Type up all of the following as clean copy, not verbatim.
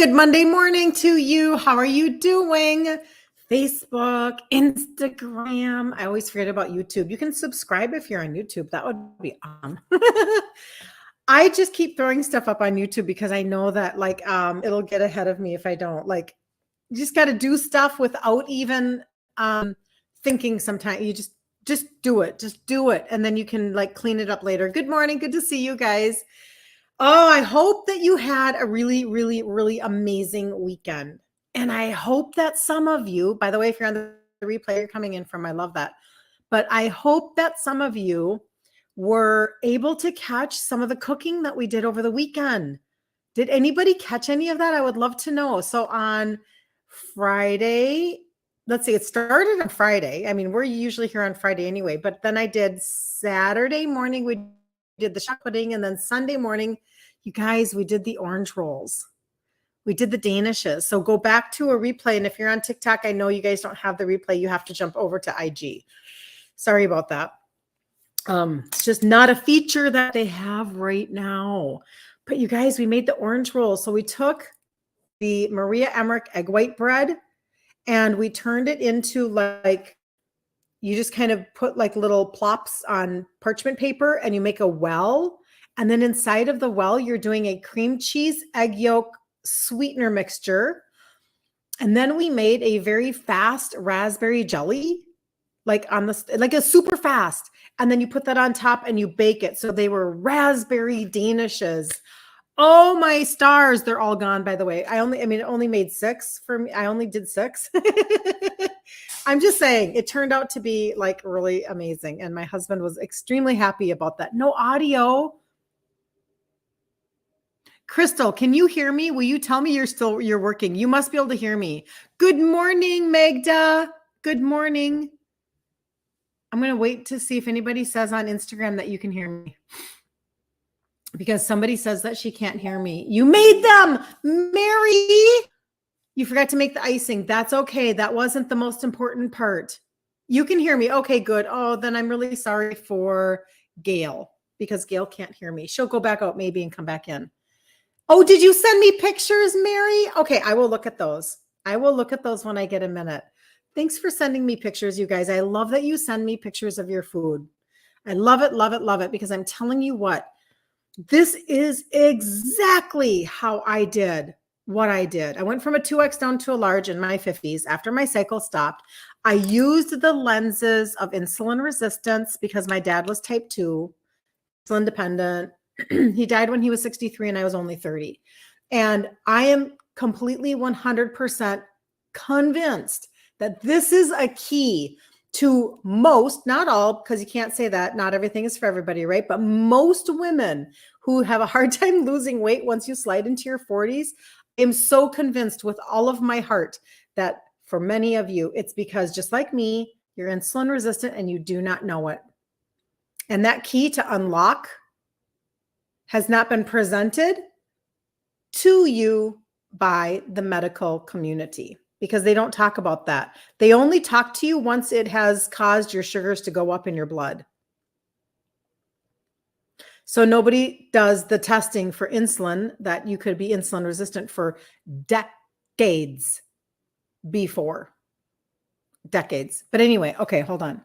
Good Monday morning to you. How are you doing? Facebook, Instagram. I always forget about YouTube. You can subscribe if you're on YouTube. That would be awesome. I just keep throwing stuff up on YouTube because I know that it'll get ahead of me if I don't. You just got to do stuff without even thinking sometimes. You just do it. Just do it. And then you can clean it up later. Good morning. Good to see you guys. Oh, I hope that you had a really, really, really amazing weekend. And I hope that some of you, by the way, if you're on the replay you're coming in from, I love that. But I hope that some of you were able to catch some of the cooking that we did over the weekend. Did anybody catch any of that? I would love to know. So on Friday, let's see, it started on Friday. I mean, we're usually here on Friday anyway, but then I did Saturday morning, we did the shot pudding, and then Sunday morning, you guys, we did the orange rolls. We did the danishes. So go back to a replay. And if you're on TikTok, I know you guys don't have the replay. You have to jump over to IG. Sorry about that. It's just not a feature that they have right now. But you guys, we made the orange rolls. So we took the Maria Emmerich egg white bread and we turned it into you just kind of put little plops on parchment paper and you make a well. And then inside of the well, you're doing a cream cheese, egg yolk, sweetener mixture. And then we made a very fast raspberry jelly, a super fast. And then you put that on top and you bake it. So they were raspberry danishes. Oh, my stars. They're all gone, by the way. It only made 6 for me. I only did 6. I'm just saying it turned out to be really amazing. And my husband was extremely happy about that. No audio. Crystal, can you hear me? Will you tell me you're working? You must be able to hear me. Good morning, Magda. Good morning. I'm going to wait to see if anybody says on Instagram that you can hear me. Because somebody says that she can't hear me. You made them, Mary. You forgot to make the icing. That's okay. That wasn't the most important part. You can hear me. Okay, good. Oh, then I'm really sorry for Gail because Gail can't hear me. She'll go back out maybe and come back in. Oh, did you send me pictures, Mary? Okay, I will look at those. I will look at those when I get a minute. Thanks for sending me pictures, you guys. I love that you send me pictures of your food. I love it, love it, love it, because I'm telling you what, this is exactly how I did what I did. I went from a 2X down to a large in my 50s after my cycle stopped. I used the lenses of insulin resistance because my dad was type 2, insulin dependent. He died when he was 63 and I was only 30. And I am completely 100% convinced that this is a key to most, not all, because you can't say that, not everything is for everybody, right? But most women who have a hard time losing weight once you slide into your 40s, I'm so convinced with all of my heart that for many of you, it's because just like me, you're insulin resistant and you do not know it. And that key to unlock has not been presented to you by the medical community because they don't talk about that. They only talk to you once it has caused your sugars to go up in your blood. So nobody does the testing for insulin that you could be insulin resistant for decades before. Decades. But anyway, okay, hold on.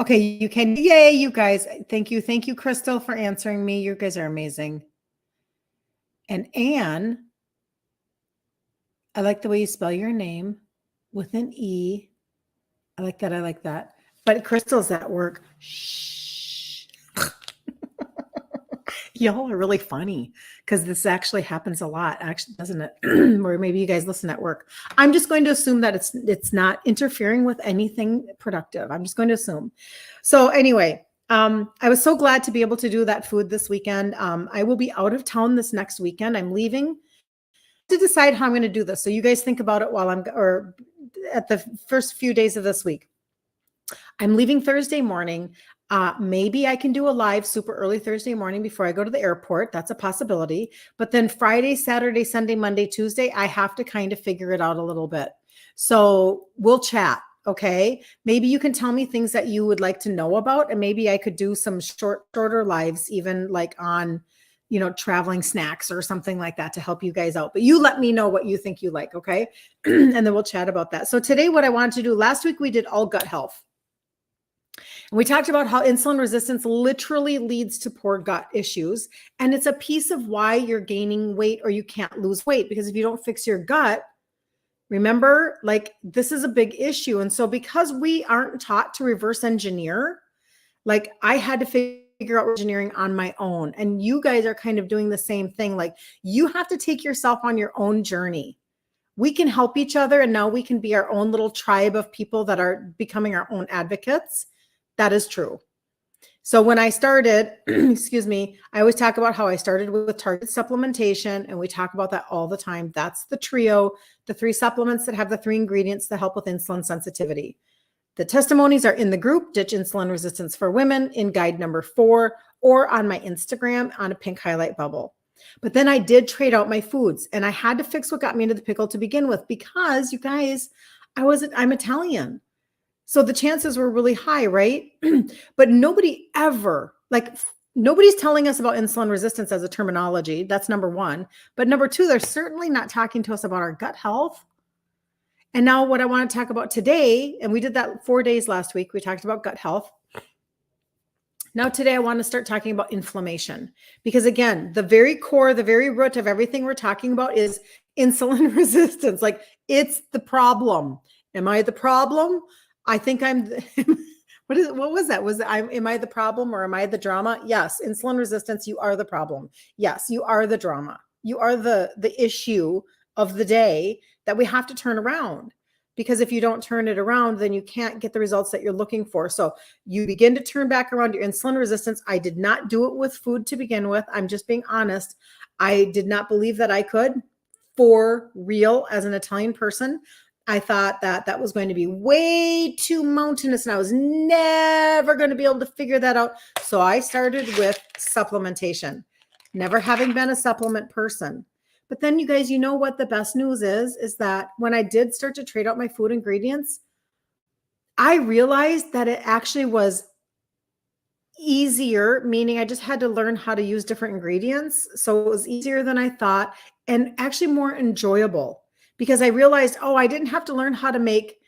Okay, you can, yay, you guys. Thank you. Thank you, Crystal, for answering me. You guys are amazing. And Anne, I like the way you spell your name with an E. I like that. I like that. But Crystal's at work. Shh. Y'all are really funny because this actually happens a lot, actually, doesn't it? Or maybe you guys listen at work. I'm just going to assume that it's not interfering with anything productive. I'm just going to assume. So anyway, I was so glad to be able to do that food this weekend. I will be out of town this next weekend. I'm leaving to decide how I'm going to do this. So you guys think about it while or at the first few days of this week. I'm leaving Thursday morning. Maybe I can do a live super early Thursday morning before I go to the airport. That's a possibility. But then Friday, Saturday, Sunday, Monday, Tuesday, I have to kind of figure it out a little bit. So we'll chat. Okay. Maybe you can tell me things that you would like to know about, and maybe I could do some shorter lives, even on, traveling snacks or something like that to help you guys out. But you let me know what you think you like, okay? And then we'll chat about that. So today, what I wanted to do, last week we did all gut health. And we talked about how insulin resistance literally leads to poor gut issues. And it's a piece of why you're gaining weight or you can't lose weight, because if you don't fix your gut, remember, like, this is a big issue. And so because we aren't taught to reverse engineer, like, I had to figure out engineering on my own. And you guys are kind of doing the same thing. Like, you have to take yourself on your own journey. We can help each other. And now we can be our own little tribe of people that are becoming our own advocates. That is true. So when I started, excuse me, I always talk about how I started with target supplementation, and we talk about that all the time. That's the trio, the 3 supplements that have the 3 ingredients that help with insulin sensitivity. The testimonies are in the group, Ditch Insulin Resistance for Women, in guide number 4, or on my Instagram on a pink highlight bubble. But then I did trade out my foods, and I had to fix what got me into the pickle to begin with, because you guys, I'm Italian. So the chances were really high, right? But nobody ever, nobody's telling us about insulin resistance as a terminology. That's number 1. But number 2, they're certainly not talking to us about our gut health. And now what I want to talk about today, and we did that 4 days last week, we talked about gut health. Now today I want to start talking about inflammation, because again, the very core, the very root of everything we're talking about is insulin resistance. Like, it's the problem. Am I the problem? I think I'm what was that? Am I the problem or am I the drama? Yes. Insulin resistance, you are the problem. Yes, you are the drama. You are the issue of the day that we have to turn around, because if you don't turn it around, then you can't get the results that you're looking for. So you begin to turn back around your insulin resistance. I did not do it with food to begin with. I'm just being honest. I did not believe that I could, for real, as an Italian person. I thought that that was going to be way too mountainous and I was never going to be able to figure that out. So I started with supplementation, never having been a supplement person. But then, you guys, you know what the best news is that when I did start to trade out my food ingredients, I realized that it actually was easier, meaning I just had to learn how to use different ingredients. So it was easier than I thought, and actually more enjoyable, because I realized, oh, I didn't have to learn how to make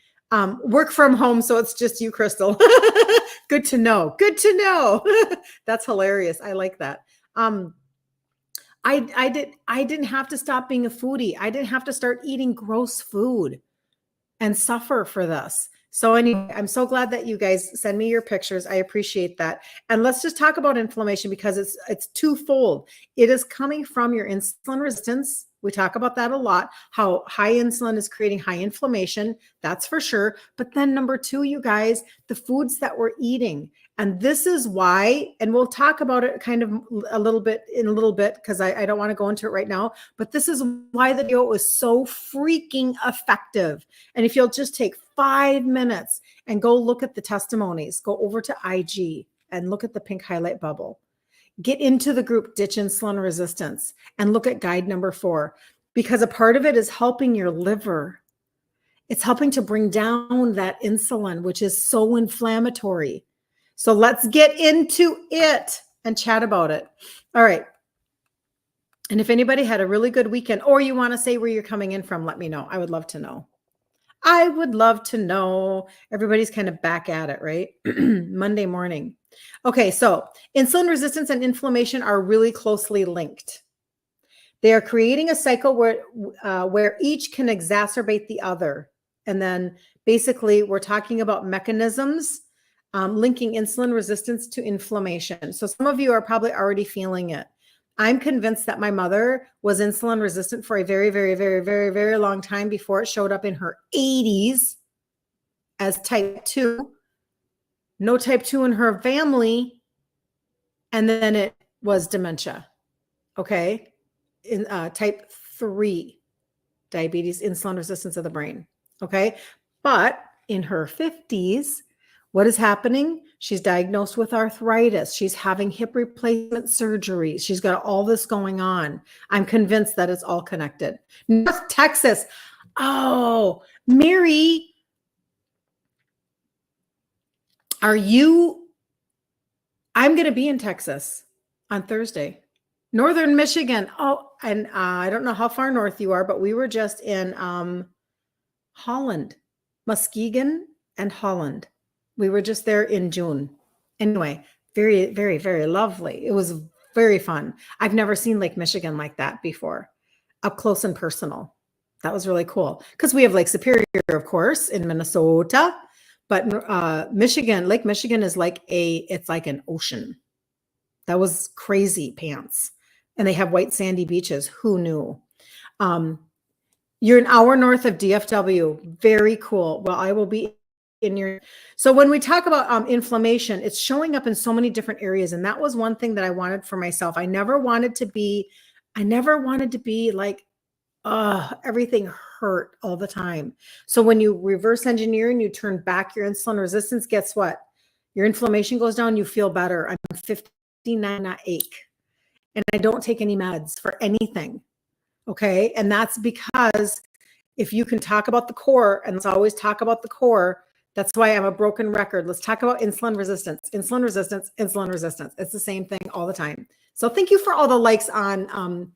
work from home. So it's just you, Crystal. Good to know. Good to know. That's hilarious. I like that. I didn't have to stop being a foodie. I didn't have to start eating gross food and suffer for this. So anyway, I'm so glad that you guys send me your pictures. I appreciate that. And let's just talk about inflammation, because it's twofold. It is coming from your insulin resistance. We talk about that a lot, how high insulin is creating high inflammation. That's for sure. But then number 2, you guys, the foods that we're eating. And this is why, and we'll talk about it kind of a little bit, because I don't want to go into it right now, but this is why the video is so freaking effective. And if you'll just take 5 minutes and go look at the testimonies, go over to IG and look at the pink highlight bubble. Get into the group Ditch Insulin Resistance and look at guide number 4, because a part of it is helping your liver. It's helping to bring down that insulin, which is so inflammatory. So let's get into it and chat about it. All right. And if anybody had a really good weekend, or you want to say where you're coming in from, let me know. I would love to know. I would love to know. Everybody's kind of back at it, right? Monday morning. Okay, so insulin resistance and inflammation are really closely linked. They are creating a cycle where each can exacerbate the other. And then basically we're talking about mechanisms linking insulin resistance to inflammation. So some of you are probably already feeling it. I'm convinced that my mother was insulin resistant for a very, very, very, very, very long time before it showed up in her 80s as type 2. No type 2 in her family. And then it was dementia. Okay. In type 3 diabetes, insulin resistance of the brain. Okay. But in her 50s, what is happening? She's diagnosed with arthritis. She's having hip replacement surgery. She's got all this going on. I'm convinced that it's all connected. North Texas. Oh, Mary, I'm going to be in Texas on Thursday. Northern Michigan. Oh, and I don't know how far north you are, but we were just in Holland, Muskegon and Holland. We were just there in June. Anyway, very, very, very lovely. It was very fun. I've never seen Lake Michigan like that before, up close and personal. That was really cool because we have Lake Superior, of course, in Minnesota, but Lake Michigan is it's like an ocean. That was crazy pants. And they have white sandy beaches. Who knew? You're an hour north of DFW. Very cool. Well, I will be in your. So when we talk about inflammation, it's showing up in so many different areas. And that was one thing that I wanted for myself. I never wanted to be like, everything hurt all the time. So when you reverse engineer and you turn back your insulin resistance, guess what? Your inflammation goes down, you feel better. I'm 59, not ache. And I don't take any meds for anything. Okay. And that's because if you can talk about the core, and let's always talk about the core, that's why I'm a broken record. Let's talk about insulin resistance, insulin resistance, insulin resistance. It's the same thing all the time. So thank you for all the likes on,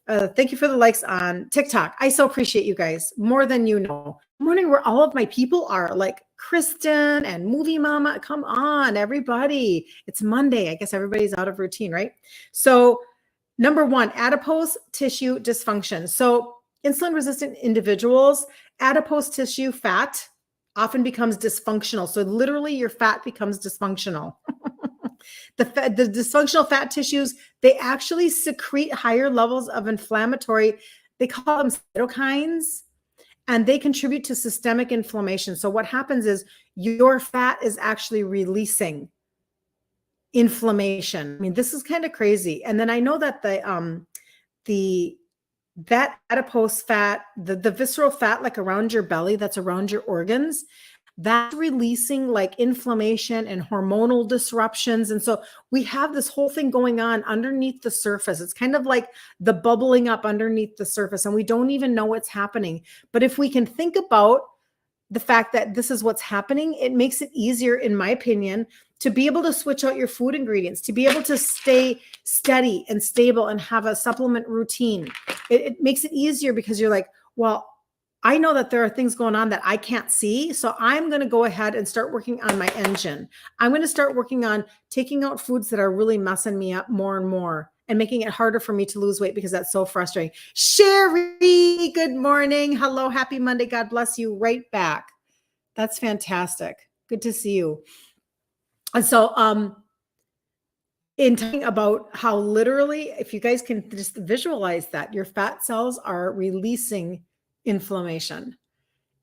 thank you for the likes on TikTok. I so appreciate you guys more than you know. Morning where all of my people are, like Kristen and Movie Mama. Come on, everybody. It's Monday. I guess everybody's out of routine, right? So number one, adipose tissue dysfunction. So insulin resistant individuals, adipose tissue fat often becomes dysfunctional. So literally your fat becomes dysfunctional. The dysfunctional fat tissues, they actually secrete higher levels of inflammatory, they call them cytokines, and they contribute to systemic inflammation. So what happens is your fat is actually releasing inflammation. I mean, this is kind of crazy. And then I know that that adipose fat, the visceral fat, like around your belly, that's around your organs, that's releasing like inflammation and hormonal disruptions. And so we have this whole thing going on underneath the surface. It's kind of like the bubbling up underneath the surface, and we don't even know what's happening. But if we can think about the fact that this is what's happening, it makes it easier, in my opinion, to be able to switch out your food ingredients, to be able to stay steady and stable and have a supplement routine. It makes it easier because you're like, well, I know that there are things going on that I can't see. So I'm going to go ahead and start working on my engine. I'm going to start working on taking out foods that are really messing me up more and more and making it harder for me to lose weight because that's so frustrating. Sherry, good morning. Hello. Happy Monday. God bless you. Right back. That's fantastic. Good to see you. And so, in talking about how literally, if you guys can just visualize that, your fat cells are releasing inflammation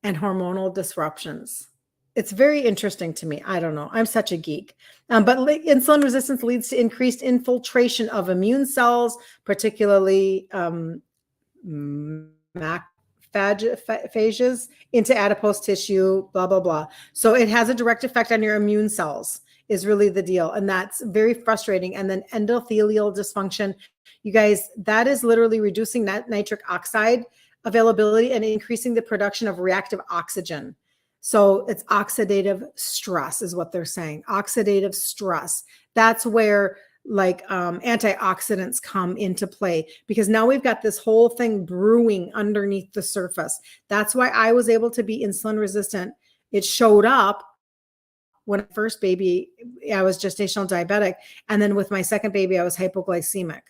and hormonal disruptions. It's very interesting to me. I don't know. I'm such a geek. But insulin resistance leads to increased infiltration of immune cells, particularly macrophages into adipose tissue, blah, blah, blah. So it has a direct effect on your immune cells is really the deal. And that's very frustrating. And then endothelial dysfunction, you guys, that is literally reducing that nitric oxide availability and increasing the production of reactive oxygen. So it's oxidative stress is what they're saying. Oxidative stress. That's where like antioxidants come into play, because now we've got this whole thing brewing underneath the surface. That's why I was able to be insulin resistant. It showed up when first baby, I was gestational diabetic. And then with my second baby, I was hypoglycemic.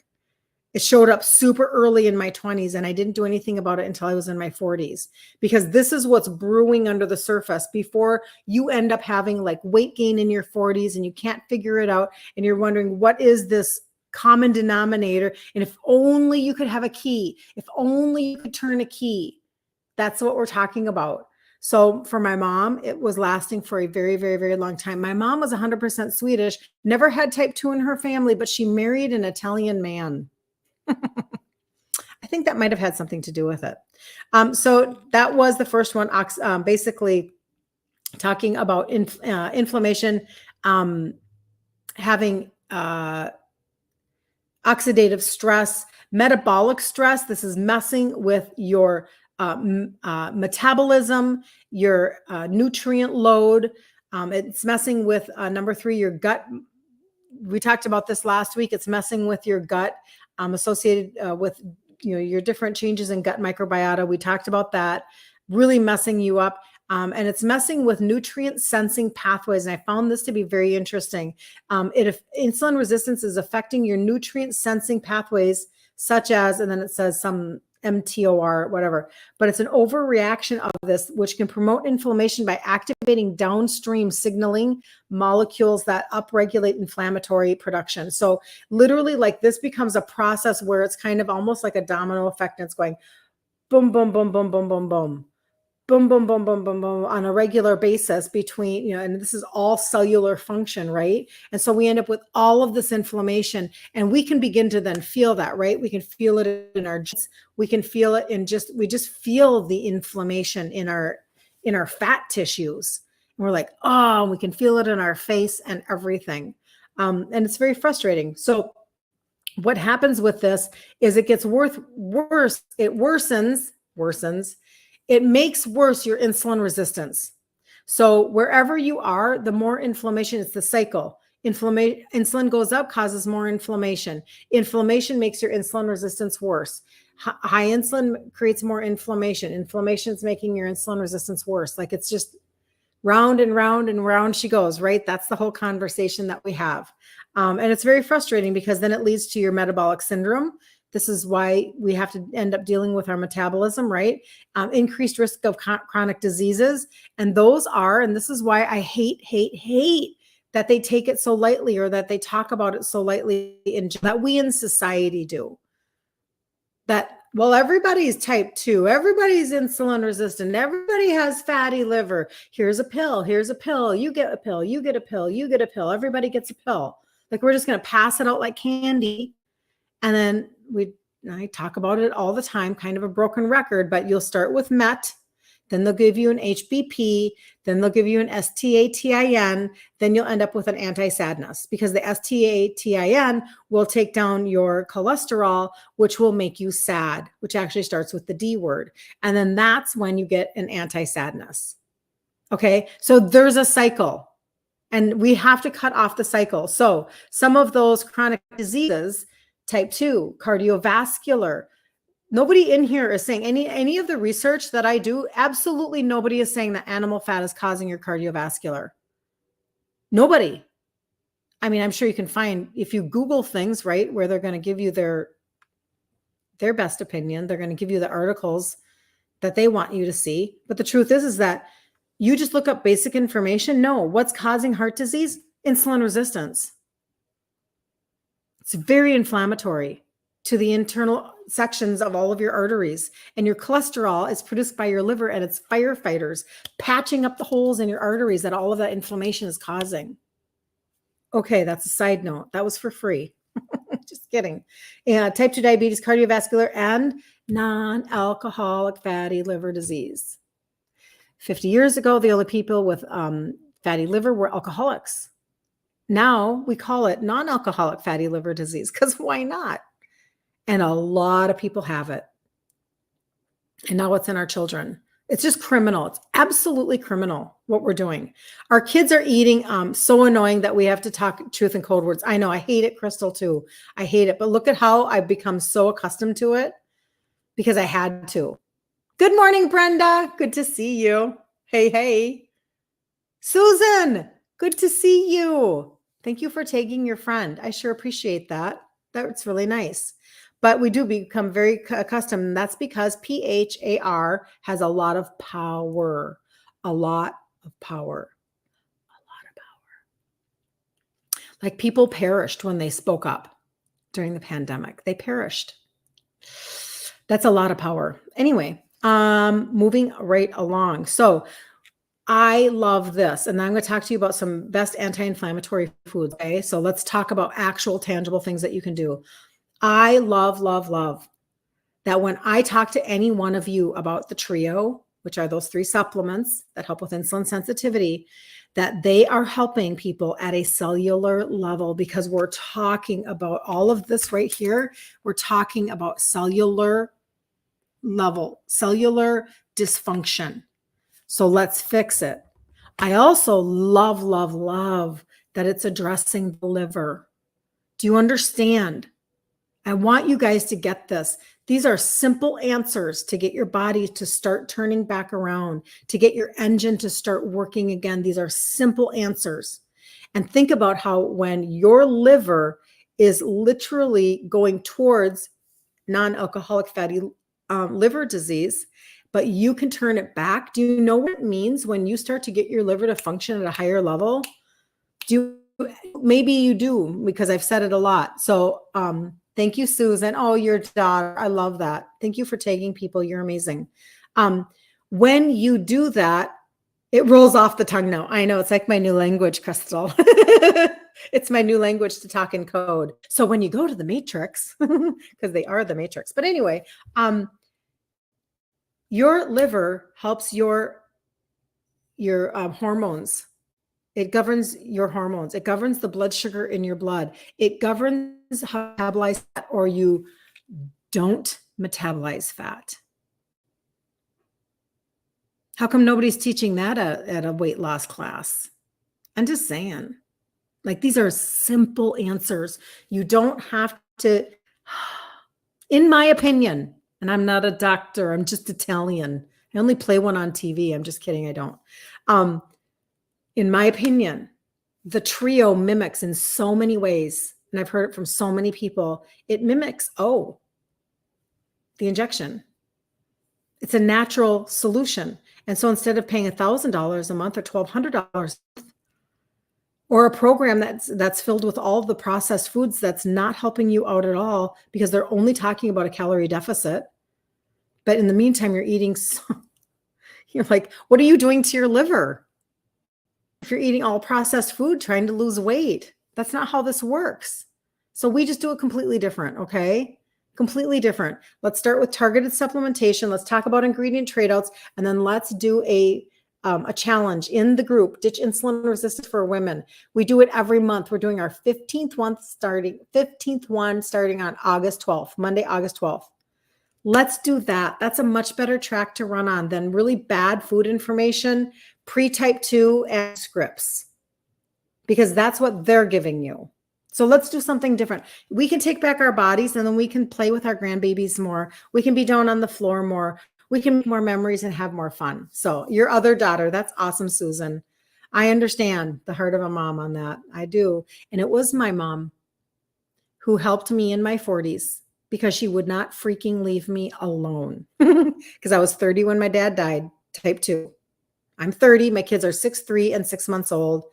It showed up super early in my 20s, and I didn't do anything about it until I was in my 40s, because this is what's brewing under the surface before you end up having like weight gain in your 40s and you can't figure it out. And you're wondering, what is this common denominator? And if only you could have a key, if only you could turn a key. That's what we're talking about. So for my mom, it was lasting for a very, very, very long time. My mom was 100% Swedish, never had type 2 in her family, but she married an Italian man. I think that might have had something to do with it. So that was the first one, basically talking about inflammation, having oxidative stress, metabolic stress. This is messing with your metabolism, your nutrient load. It's messing with number 3, your gut. We talked about this last week. It's messing with your gut associated with your different changes in gut microbiota. We talked about that really messing you up. And it's messing with nutrient sensing pathways. And I found this to be very interesting. If insulin resistance is affecting your nutrient sensing pathways, such as, and then it says some mTOR, whatever, but it's an overreaction of this, which can promote inflammation by activating downstream signaling molecules that upregulate inflammatory production. So literally, like, this becomes a process where it's kind of almost like a domino effect. And it's going boom, boom, boom, boom, boom, boom, boom, boom, boom, boom, boom, boom, boom on a regular basis between, and this is all cellular function, right? And so we end up with all of this inflammation, and we can begin to then feel that, right? We can feel it in our joints. We can feel it in we just feel the inflammation in our fat tissues. And we're like, oh, we can feel it in our face and everything. And it's very frustrating. So what happens with this is it gets worse. It worsens. It makes worse your insulin resistance. So wherever you are, the more inflammation, it's the cycle. Insulin goes up, causes more inflammation. Inflammation makes your insulin resistance worse. High insulin creates more inflammation. Inflammation is making your insulin resistance worse. Like, it's just round and round and round she goes, right? That's the whole conversation that we have. And it's very frustrating because then it leads to your metabolic syndrome. This is why we have to end up dealing with our metabolism, right? Increased risk of chronic diseases. And those are, and this is why I hate that they take it so lightly, or that they talk about it so lightly, that we in society do. That, well, everybody's type 2, everybody's insulin resistant, everybody has fatty liver. Here's a pill, you get a pill, you get a pill, you get a pill, everybody gets a pill. Like, we're just going to pass it out like candy. And then I talk about it all the time, kind of a broken record, but you'll start with MET, then they'll give you an HBP, then they'll give you an STATIN, then you'll end up with an anti-sadness, because the STATIN will take down your cholesterol, which will make you sad, which actually starts with the D word. And then that's when you get an anti-sadness. Okay, so there's a cycle, and we have to cut off the cycle. So some of those chronic diseases, type 2, cardiovascular. Nobody in here is saying any of the research that I do. Absolutely nobody is saying that animal fat is causing your cardiovascular. Nobody. I mean, I'm sure you can find, if you Google things, right, where they're going to give you their best opinion, they're going to give you the articles that they want you to see. But the truth is that you just look up basic information. No, what's causing heart disease? Insulin resistance. It's very inflammatory to the internal sections of all of your arteries. And your cholesterol is produced by your liver, and it's firefighters patching up the holes in your arteries that all of that inflammation is causing. Okay, that's a side note. That was for free. Just kidding. Type 2 diabetes, cardiovascular, and non-alcoholic fatty liver disease. 50 years ago, the only people with fatty liver were alcoholics. Now we call it non-alcoholic fatty liver disease, because why not? And a lot of people have it. And now it's in our children. It's just criminal. It's absolutely criminal what we're doing. Our kids are eating so annoying that we have to talk truth in code words. I know, I hate it, Crystal, too. I hate it. But look at how I've become so accustomed to it, because I had to. Good morning, Brenda. Good to see you. Hey. Susan, good to see you. Thank you for tagging your friend. I sure appreciate that. That's really nice. But we do become very accustomed. And that's because PHAR has a lot of power. A lot of power. Like, people perished when they spoke up during the pandemic. They perished. That's a lot of power. Anyway, moving right along. So I love this. And I'm going to talk to you about some best anti-inflammatory foods. Okay. So let's talk about actual tangible things that you can do. I love that when I talk to any one of you about the trio, which are those 3 supplements that help with insulin sensitivity, that they are helping people at a cellular level, because we're talking about all of this right here. We're talking about cellular level, cellular dysfunction. So let's fix it. I also love that it's addressing the liver. Do you understand? I want you guys to get this. These are simple answers to get your body to start turning back around, to get your engine to start working again. These are simple answers. And think about how when your liver is literally going towards non-alcoholic fatty liver disease, but you can turn it back. Do you know what it means when you start to get your liver to function at a higher level? Maybe you do, because I've said it a lot. So thank you, Susan. Oh, your daughter. I love that. Thank you for tagging people. You're amazing. When you do that, it rolls off the tongue now. I know, it's like my new language, Crystal. It's my new language to talk in code. So when you go to the matrix, because they are the matrix. But anyway, your liver helps your hormones. It governs your hormones. It governs the blood sugar in your blood. It governs how you metabolize fat or you don't metabolize fat. How come nobody's teaching that at a weight loss class? I'm just saying. Like, these are simple answers. You don't have to, in my opinion, and I'm not a doctor, I'm just Italian. I only play one on TV. I'm just kidding. I don't. In my opinion, the trio mimics in so many ways, and I've heard it from so many people, it mimics, the injection. It's a natural solution. And so instead of paying $1,000 a month or $1,200, or a program that's filled with all the processed foods that's not helping you out at all because they're only talking about a calorie deficit, but in the meantime, you're eating, you're like, what are you doing to your liver? If you're eating all processed food, trying to lose weight, that's not how this works. So we just do it completely different, okay? Completely different. Let's start with targeted supplementation. Let's talk about ingredient trade-outs, and then let's do a challenge in the group, Ditch Insulin Resistance for Women. We do it every month. We're doing our 15th one starting on August 12th, Monday, August 12th. Let's do that. That's a much better track to run on than really bad food information, pre-type 2 and scripts, because that's what they're giving you. So let's do something different. We can take back our bodies, and then we can play with our grandbabies more. We can be down on the floor more. We can make more memories and have more fun. So your other daughter, that's awesome, Susan. I understand the heart of a mom on that. I do. And it was my mom who helped me in my 40s because she would not freaking leave me alone. Because I was 30 when my dad died, type 2. I'm 30. My kids are 6'3" and 6 months old.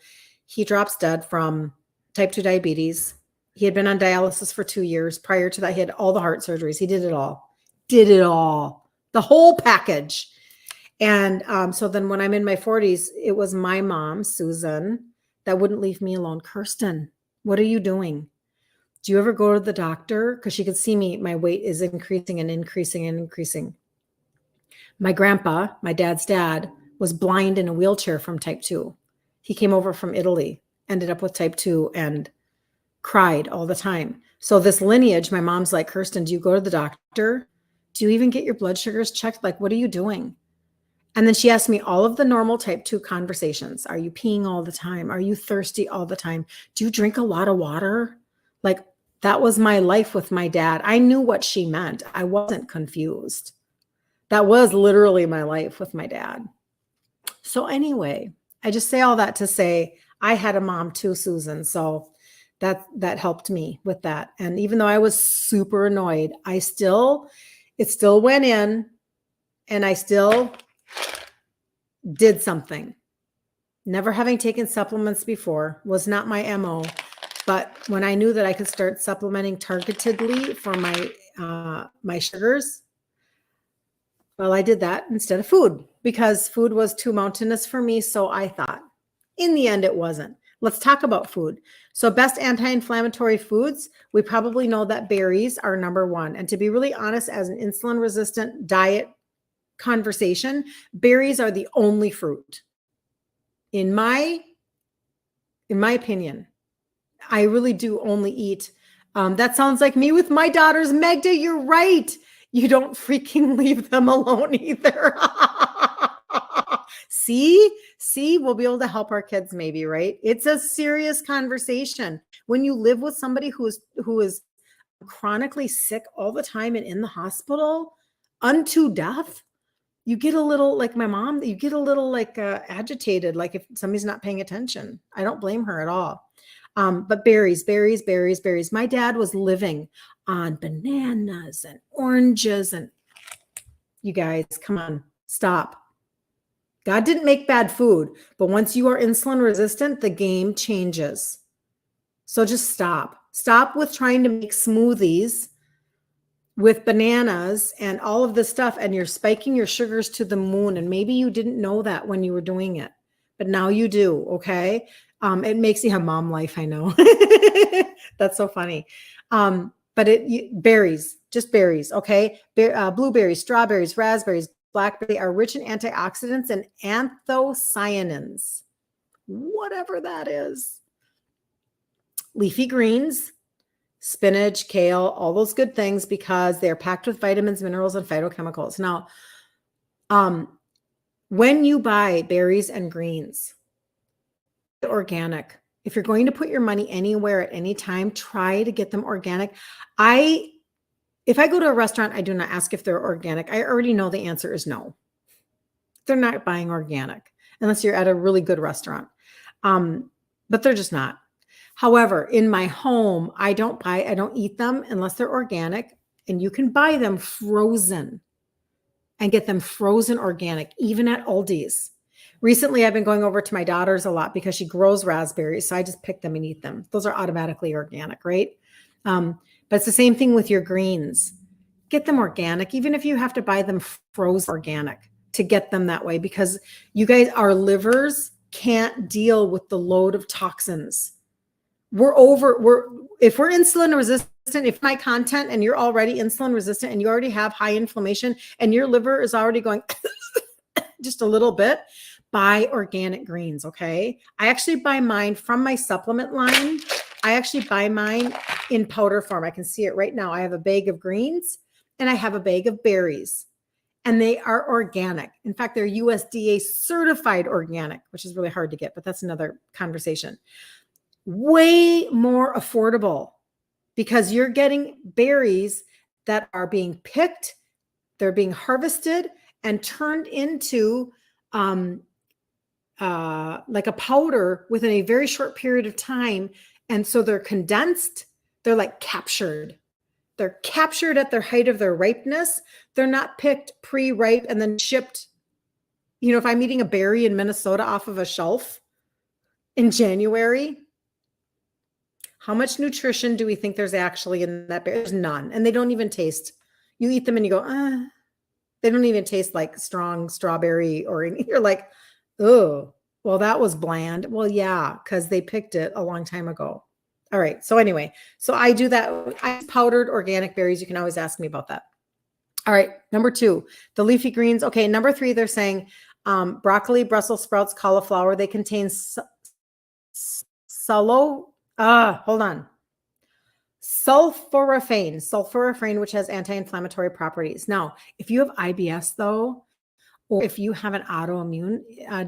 He drops dead from type 2 diabetes. He had been on dialysis for 2 years. Prior to that, he had all the heart surgeries. He did it all. The whole package. And so then when I'm in my 40s, it was my mom, Susan, that wouldn't leave me alone. Kirsten, what are you doing? Do you ever go to the doctor? Because she could see me, my weight is increasing and increasing and increasing. My grandpa, my dad's dad, was blind in a wheelchair from type 2. He came over from Italy, ended up with type 2 and cried all the time. So this lineage, my mom's like, Kirsten, do you go to the doctor? Do you even get your blood sugars checked? Like, what are you doing? And then she asked me all of the normal type 2 conversations. Are you peeing all the time? Are you thirsty all the time? Do you drink a lot of water? Like, that was my life with my dad. I knew what she meant. I wasn't confused. That was literally my life with my dad. So anyway, I just say all that to say I had a mom too, Susan. So that helped me with that. And even though I was super annoyed, it still went in, and I still did something. Never having taken supplements before was not my MO. But when I knew that I could start supplementing targetedly for my sugars, well, I did that instead of food, because food was too mountainous for me. So I thought. In the end, it wasn't. Let's talk about food. So best anti-inflammatory foods, we probably know that berries are number one. And to be really honest, as an insulin-resistant diet conversation, berries are the only fruit. In my opinion, I really do only eat. That sounds like me with my daughters. Magda, you're right. You don't freaking leave them alone either. See, we'll be able to help our kids maybe, right? It's a serious conversation. When you live with somebody who is chronically sick all the time and in the hospital unto death, you get a little, like my mom, you get a little like agitated, like if somebody's not paying attention. I don't blame her at all. But berries, berries, berries, berries. My dad was living on bananas and oranges, and you guys, come on, stop. God didn't make bad food, but once you are insulin resistant, the game changes. So just stop. Stop with trying to make smoothies with bananas and all of this stuff, and you're spiking your sugars to the moon. And maybe you didn't know that when you were doing it, but now you do. Okay. It makes you have mom life. I know. That's so funny. But berries, just berries. Okay. Blueberries, strawberries, raspberries, blackberry are rich in antioxidants and anthocyanins, whatever that is. Leafy greens, spinach, kale, all those good things, because they're packed with vitamins, minerals, and phytochemicals. Now, when you buy berries and greens, organic. If you're going to put your money anywhere at any time, try to get them organic. If I go to a restaurant, I do not ask if they're organic. I already know the answer is no. They're not buying organic unless you're at a really good restaurant. But they're just not. However, in my home, I don't eat them unless they're organic, and you can buy them frozen and get them frozen organic, even at Aldi's. Recently, I've been going over to my daughter's a lot because she grows raspberries. So I just pick them and eat them. Those are automatically organic, right? But it's the same thing with your greens. Get them organic, even if you have to buy them frozen organic to get them that way, because you guys, our livers can't deal with the load of toxins. If we're insulin resistant, if my content and you're already insulin resistant and you already have high inflammation and your liver is already going just a little bit, buy organic greens. Okay. I actually buy mine from my supplement line. I actually buy mine in powder form. I can see it right now. I have a bag of greens and I have a bag of berries, and they are organic. In fact, they're USDA certified organic, which is really hard to get, but that's another conversation. Way more affordable because you're getting berries that are being picked, they're being harvested and turned into like a powder within a very short period of time. And so they're condensed, they're like captured. They're captured at their height of their ripeness. They're not picked pre-ripe and then shipped. You know, if I'm eating a berry in Minnesota off of a shelf in January, how much nutrition do we think there's actually in that berry? There's none. And they don't even taste. You eat them and you go, they don't even taste like strong strawberry, or you're like, oh, well, that was bland. Well, yeah, because they picked it a long time ago. All right. So anyway, so I do that. I use powdered organic berries. You can always ask me about that. All right. Number 2, the leafy greens. Okay. Number 3, they're saying broccoli, Brussels sprouts, cauliflower. They contain sulforaphane, which has anti-inflammatory properties. Now, if you have IBS though, or if you have an autoimmune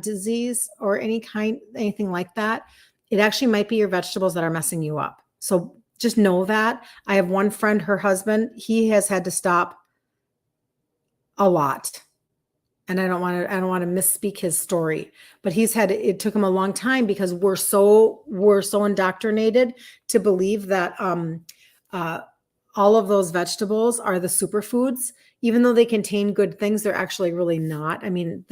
disease or anything like that, it actually might be your vegetables that are messing you up. So just know that. I have one friend, her husband, he has had to stop a lot. And I don't want to misspeak his story, but it took him a long time because we're so indoctrinated to believe that all of those vegetables are the superfoods, even though they contain good things, they're actually really not. I mean,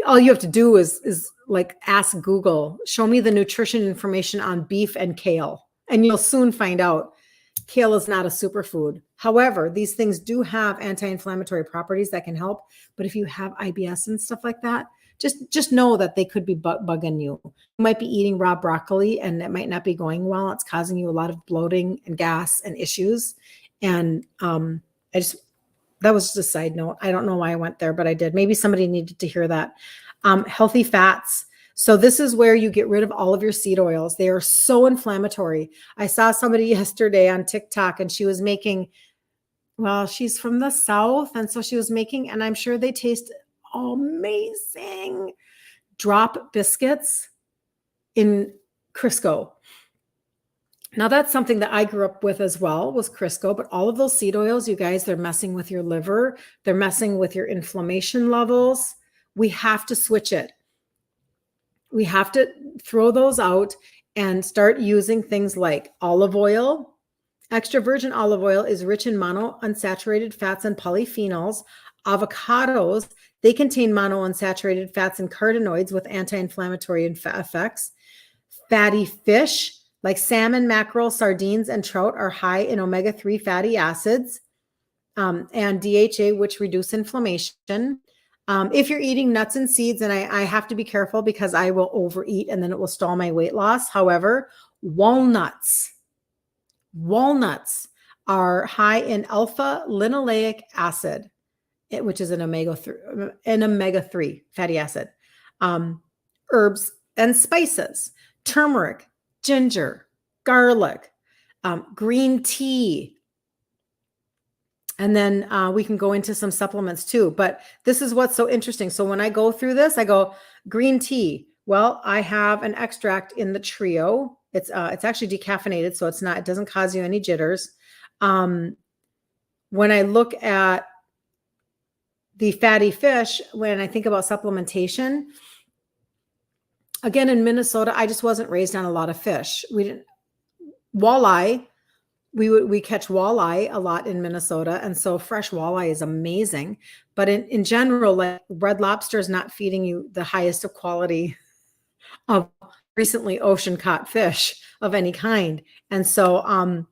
all you have to do is like ask Google, show me the nutrition information on beef and kale, and you'll soon find out kale is not a superfood. However, these things do have anti-inflammatory properties that can help. But if you have IBS and stuff like that, just know that they could be bugging you. You might be eating raw broccoli and it might not be going well. It's causing you a lot of bloating and gas and issues. And that was just a side note. I don't know why I went there, but I did. Maybe somebody needed to hear that. Healthy fats. So this is where you get rid of all of your seed oils. They are so inflammatory. I saw somebody yesterday on TikTok and she was making, well, she's from the South. And so she was making, and I'm sure they taste amazing, drop biscuits in Crisco. Now that's something that I grew up with as well, was Crisco, but all of those seed oils, you guys, they're messing with your liver. They're messing with your inflammation levels. We have to switch it. We have to throw those out and start using things like olive oil. Extra virgin olive oil is rich in monounsaturated fats and polyphenols. Avocados, they contain monounsaturated fats and carotenoids with anti-inflammatory effects. Fatty fish, like salmon, mackerel, sardines, and trout, are high in omega-3 fatty acids and DHA, which reduce inflammation. If you're eating nuts and seeds, and I have to be careful because I will overeat and then it will stall my weight loss. However, walnuts are high in alpha linoleic acid, which is an omega-3 fatty acid. Herbs and spices, turmeric, ginger, garlic, green tea. And then we can go into some supplements too. But this is what's so interesting. So when I go through this, I go green tea. Well, I have an extract in the trio. It's actually decaffeinated, so it doesn't cause you any jitters. When I look at the fatty fish, when I think about supplementation, again, in Minnesota, I just wasn't raised on a lot of fish. Walleye. We catch walleye a lot in Minnesota, and so fresh walleye is amazing. But in general, like Red Lobster is not feeding you the highest of quality of recently ocean caught fish of any kind. And so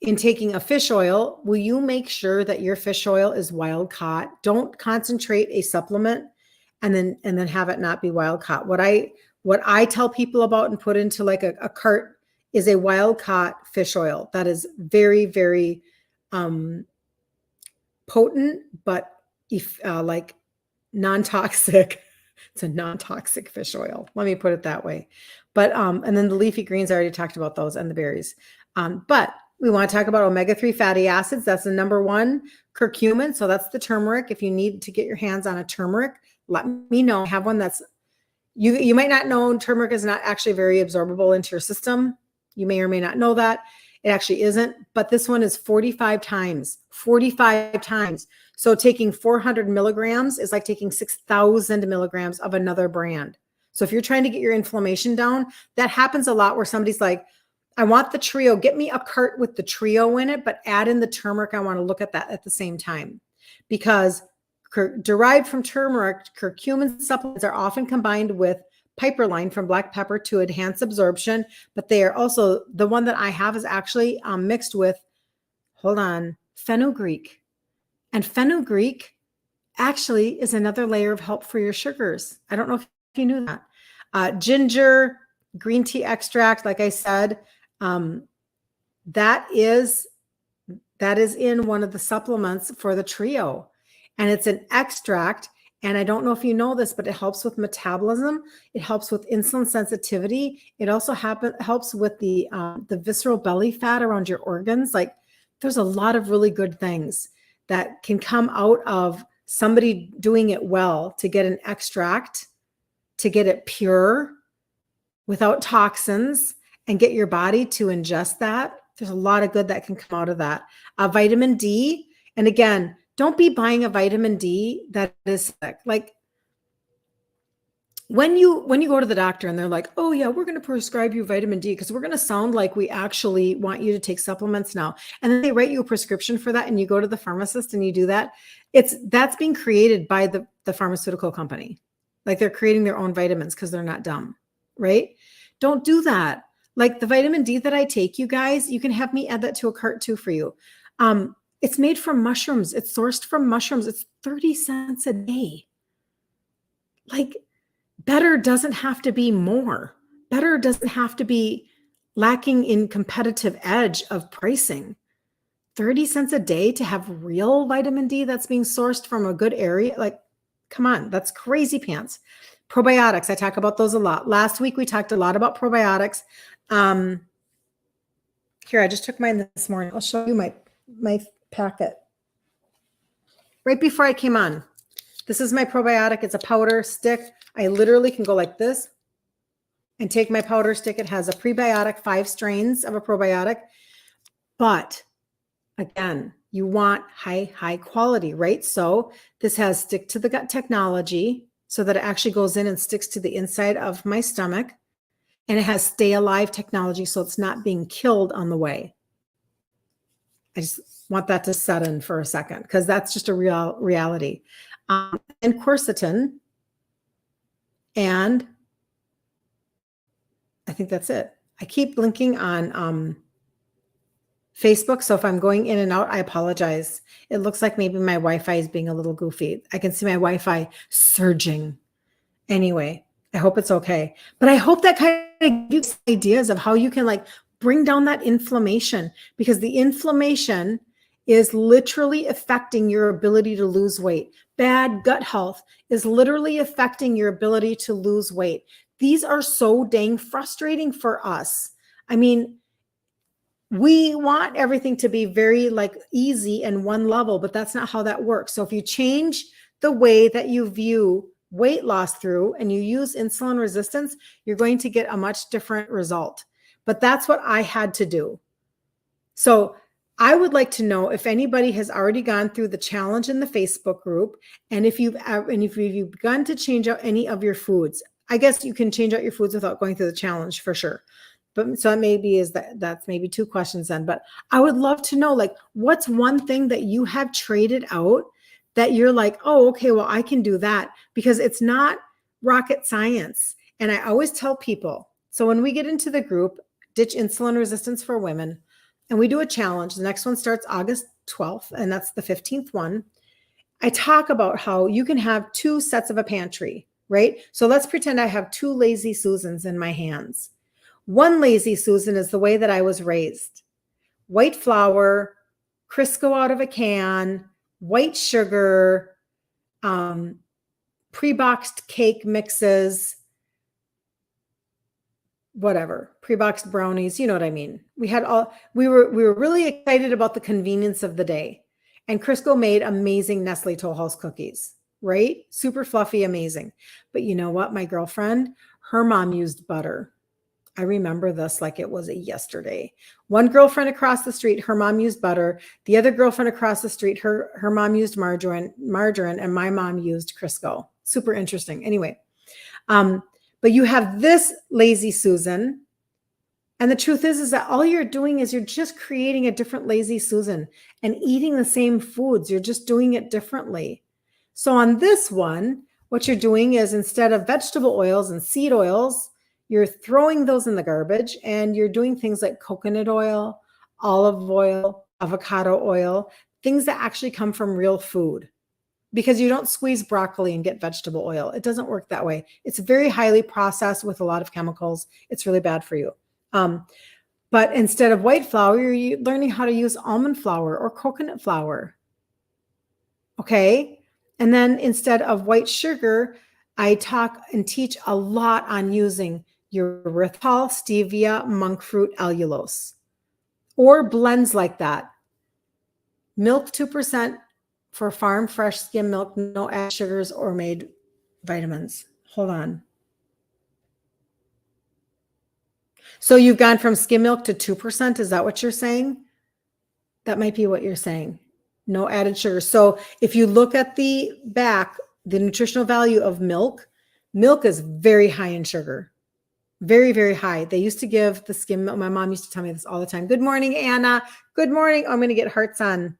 in taking a fish oil, will you make sure that your fish oil is wild caught? Don't concentrate a supplement and then have it not be wild caught. What I tell people about and put into like a cart is a wild caught fish oil that is very, very potent, but like non-toxic. It's a non-toxic fish oil. Let me put it that way. But and then the leafy greens, I already talked about those, and the berries. But we want to talk about omega-3 fatty acids. That's the number one. Curcumin. So that's the turmeric. If you need to get your hands on a turmeric, let me know. I have one that's you might not know turmeric is not actually very absorbable into your system. You may or may not know that. It actually isn't, but this one is 45 times. So taking 400 milligrams is like taking 6,000 milligrams of another brand. So if you're trying to get your inflammation down, that happens a lot where somebody's like, I want the trio, get me a cart with the trio in it, but add in the turmeric. I want to look at that at the same time, because derived from turmeric, curcumin supplements are often combined with piperine from black pepper to enhance absorption, but they are also, the one that I have is actually mixed with, fenugreek. And fenugreek actually is another layer of help for your sugars. I don't know if you knew that. Ginger, green tea extract, like I said, that is in one of the supplements for the trio. And it's an extract. And I don't know if you know this, but it helps with metabolism. It helps with insulin sensitivity. It also helps with the visceral belly fat around your organs. Like, there's a lot of really good things that can come out of somebody doing it well to get an extract, to get it pure without toxins and get your body to ingest that. There's a lot of good that can come out of that. Vitamin D. And again, don't be buying a vitamin D that is sick. Like when you go to the doctor and they're like, oh yeah, we're going to prescribe you vitamin D because we're going to sound like we actually want you to take supplements now. And then they write you a prescription for that and you go to the pharmacist and you do that. That's being created by the pharmaceutical company. Like they're creating their own vitamins because they're not dumb, right? Don't do that. Like the vitamin D that I take, you guys, you can have me add that to a cart too for you. It's made from mushrooms. It's sourced from mushrooms. It's 30 cents a day. Like, better doesn't have to be more. Better doesn't have to be lacking in competitive edge of pricing. 30 cents a day to have real vitamin D that's being sourced from a good area. Like, come on, that's crazy pants. Probiotics, I talk about those a lot. Last week, we talked a lot about probiotics. Here, I just took mine this morning. I'll show you my packet. Right before I came on, this is my probiotic. It's a powder stick. I literally can go like this and take my powder stick. It has a prebiotic, 5 strains of a probiotic. But again, you want high quality, right? So this has stick to the gut technology so that it actually goes in and sticks to the inside of my stomach. And it has stay alive technology, so it's not being killed on the way. I just want that to set in for a second because that's just a reality. And quercetin, and I think that's it. I keep linking on Facebook, so if I'm going in and out, I apologize. It looks like maybe my Wi-Fi is being a little goofy. I can see my Wi-Fi surging. Anyway, I hope it's okay. But I hope that kind of gives ideas of how you can like bring down that inflammation, because the inflammation is literally affecting your ability to lose weight. Bad gut health is literally affecting your ability to lose weight. These are so dang frustrating for us. I mean, we want everything to be very like easy and one level, but that's not how that works. So if you change the way that you view weight loss through and you use insulin resistance, you're going to get a much different result. But that's what I had to do. So I would like to know if anybody has already gone through the challenge in the Facebook group, and if you've begun to change out any of your foods. I guess you can change out your foods without going through the challenge for sure. But so that's maybe 2 questions then. But I would love to know, like, what's one thing that you have traded out that you're like, oh, okay, well, I can do that, because it's not rocket science. And I always tell people, so when we get into the group, Ditch Insulin Resistance for Women, and we do a challenge, the next one starts August 12th, and that's the 15th one. I talk about how you can have 2 sets of a pantry, right? So let's pretend I have 2 Lazy Susans in my hands. One Lazy Susan is the way that I was raised. White flour, Crisco out of a can, white sugar, pre-boxed cake mixes, whatever, pre-boxed brownies, you know what I mean? We were really excited about the convenience of the day. And Crisco made amazing Nestle Toll House cookies, right? Super fluffy, amazing. But you know what? My girlfriend, her mom used butter. I remember this like it was yesterday. One girlfriend across the street, her mom used butter. The other girlfriend across the street, her mom used margarine, and my mom used Crisco. Super interesting. Anyway, but you have this Lazy Susan, and the truth is that all you're doing is you're just creating a different Lazy Susan and eating the same foods. You're just doing it differently. So on this one, what you're doing is, instead of vegetable oils and seed oils, you're throwing those in the garbage, and you're doing things like coconut oil, olive oil, avocado oil, things that actually come from real food, because you don't squeeze broccoli and get vegetable oil. It doesn't work that way. It's very highly processed with a lot of chemicals. It's really bad for you. But instead of white flour, you're learning how to use almond flour or coconut flour. Okay. And then instead of white sugar, I talk and teach a lot on using erythritol, stevia, monk fruit, allulose, or blends like that. Milk 2% for farm fresh skim milk, no added sugars or made vitamins. Hold on. So you've gone from skim milk to 2%. Is that what you're saying? That might be what you're saying. No added sugar. So if you look at the back, the nutritional value of milk is very high in sugar. Very, very high. They used to give the skim milk. My mom used to tell me this all the time. Good morning, Anna. Good morning. Oh, I'm going to get hearts on.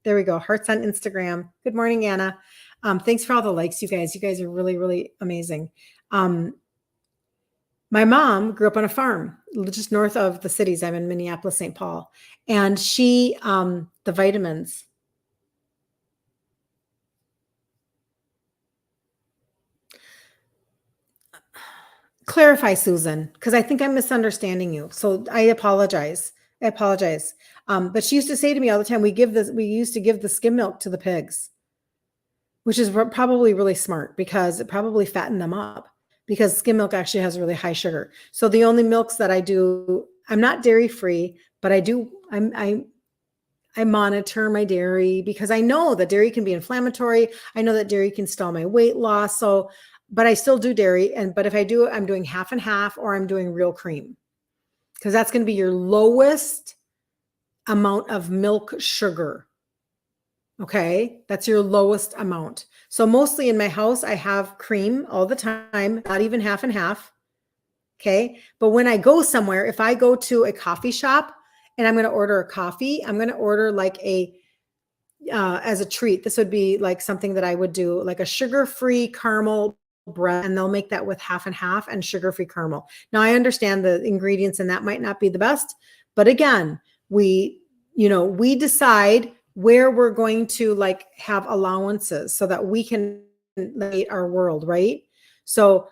There we go. Hearts on Instagram. Good morning, Anna. Thanks for all the likes, you guys. You guys are really, really amazing. My mom grew up on a farm just north of the cities. I'm in Minneapolis, St. Paul. And she, the vitamins. Clarify, Susan, because I think I'm misunderstanding you. So I apologize. But she used to say to me all the time, we used to give the skim milk to the pigs, which is probably really smart, because it probably fattened them up, because skim milk actually has really high sugar. So the only milks that I do, I'm not dairy free, but I monitor my dairy, because I know that dairy can be inflammatory. I know that dairy can stall my weight loss. So but I still do dairy. But if I do it, I'm doing half and half, or I'm doing real cream, because that's going to be your lowest amount of milk sugar. Okay. That's your lowest amount. So mostly in my house, I have cream all the time, not even half and half. Okay. But when I go somewhere, if I go to a coffee shop and I'm going to order a coffee, I'm going to order like as a treat. This would be like something that I would do, like a sugar-free caramel bread, and they'll make that with half and half and sugar-free caramel. Now I understand the ingredients and that might not be the best, but again, we decide where we're going to like have allowances so that we can create our world, right? So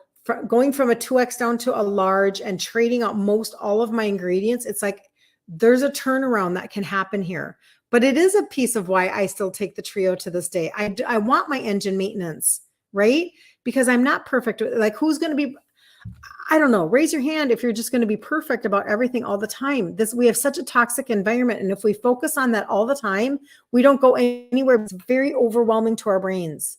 going from a 2X down to a large and trading out most all of my ingredients, it's like there's a turnaround that can happen here. But it is a piece of why I still take the Trio to this day. I want my engine maintenance, right? Because I'm not perfect. Like, who's going to be, I don't know, raise your hand if you're just going to be perfect about everything all the time. We have such a toxic environment. And if we focus on that all the time, we don't go anywhere. It's very overwhelming to our brains.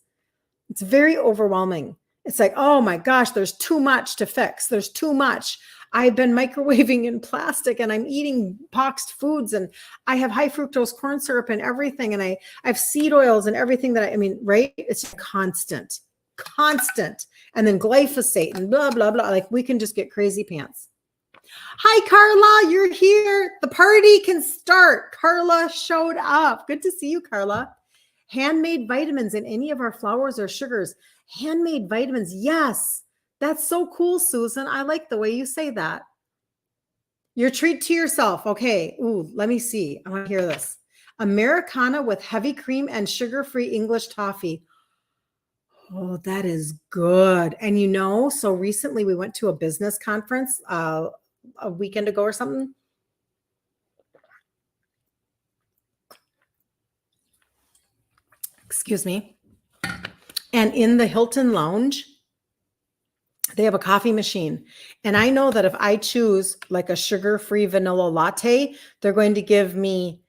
It's very overwhelming. It's like, oh my gosh, there's too much to fix. There's too much. I've been microwaving in plastic, and I'm eating boxed foods, and I have high fructose corn syrup and everything. And I have seed oils and everything that right? It's constant. And then glyphosate and blah, blah, blah. Like, we can just get crazy pants. Hi, Carla, you're here. The party can start. Carla showed up. Good to see you, Carla. Handmade vitamins in any of our flours or sugars. Handmade vitamins. Yes. That's so cool, Susan. I like the way you say that. Your treat to yourself. Okay. Ooh, let me see. I want to hear this. Americana with heavy cream and sugar-free English toffee. Oh, that is good. And so recently we went to a business conference a weekend ago or something. Excuse me. And in the Hilton Lounge, they have a coffee machine. And I know that if I choose like a sugar-free vanilla latte, they're going to give me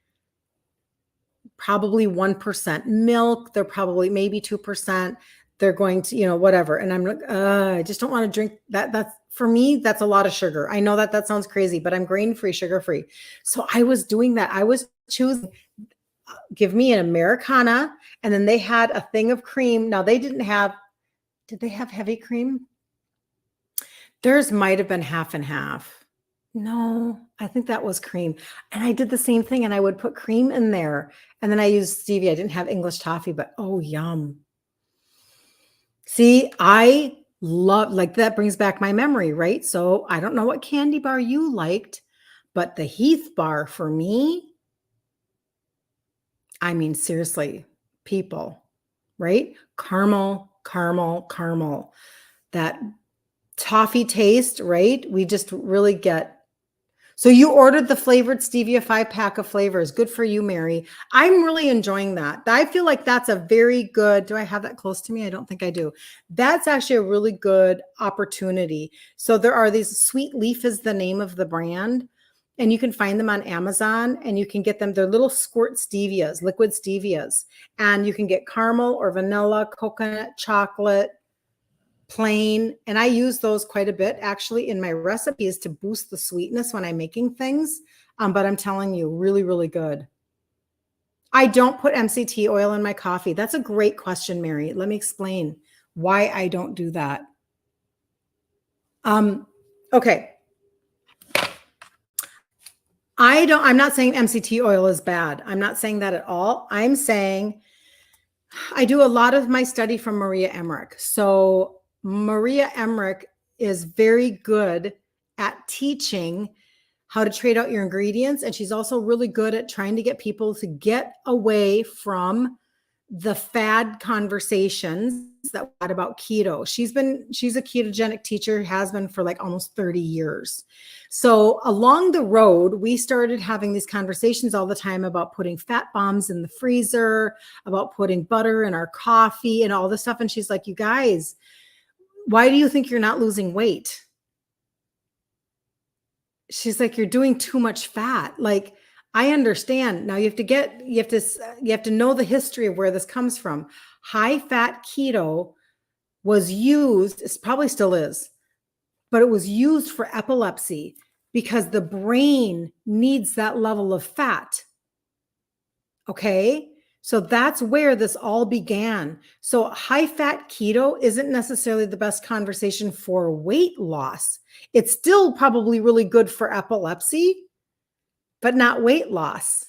probably 1% milk. They're probably maybe 2%. They're going to, whatever. And I'm like, I just don't want to drink that. That's, for me, that's a lot of sugar. I know that sounds crazy, but I'm grain-free, sugar-free. So I was doing that. I was choosing, give me an Americana. And then they had a thing of cream. Now did they have heavy cream? Theirs might have been half and half. No, I think that was cream. And I did the same thing, and I would put cream in there. And then I used stevia. I didn't have English toffee, but oh, yum. See, I love, like, that brings back my memory, right? So I don't know what candy bar you liked, but the Heath bar for me, I mean, seriously, people, right? Caramel. That toffee taste, right? We just really get. So you ordered the flavored stevia 5-pack of flavors. Good for you, Mary. I'm really enjoying that. I feel like that's a very good, do I have that close to me? I don't think I do. That's actually a really good opportunity. So there are these, Sweet Leaf is the name of the brand, and you can find them on Amazon, and you can get them. They're little squirt stevias, liquid stevias, and you can get caramel or vanilla, coconut, chocolate, plain. And I use those quite a bit actually in my recipes to boost the sweetness when I'm making things. But I'm telling you, really, really good. I don't put MCT oil in my coffee. That's a great question, Mary. Let me explain why I don't do that. Okay. I'm not saying MCT oil is bad. I'm not saying that at all. I'm saying I do a lot of my study from Maria Emmerich. So Maria Emmerich is very good at teaching how to trade out your ingredients. And she's also really good at trying to get people to get away from the fad conversations that had about keto. She's a ketogenic teacher, has been for like almost 30 years. So along the road, we started having these conversations all the time about putting fat bombs in the freezer, about putting butter in our coffee and all this stuff. And she's like, you guys, why do you think you're not losing weight? She's like, you're doing too much fat. Like, I understand. Now you have to know the history of where this comes from. High fat keto was used, it probably still is, but it was used for epilepsy because the brain needs that level of fat. Okay. So that's where this all began. So high fat keto isn't necessarily the best conversation for weight loss. It's still probably really good for epilepsy, but not weight loss.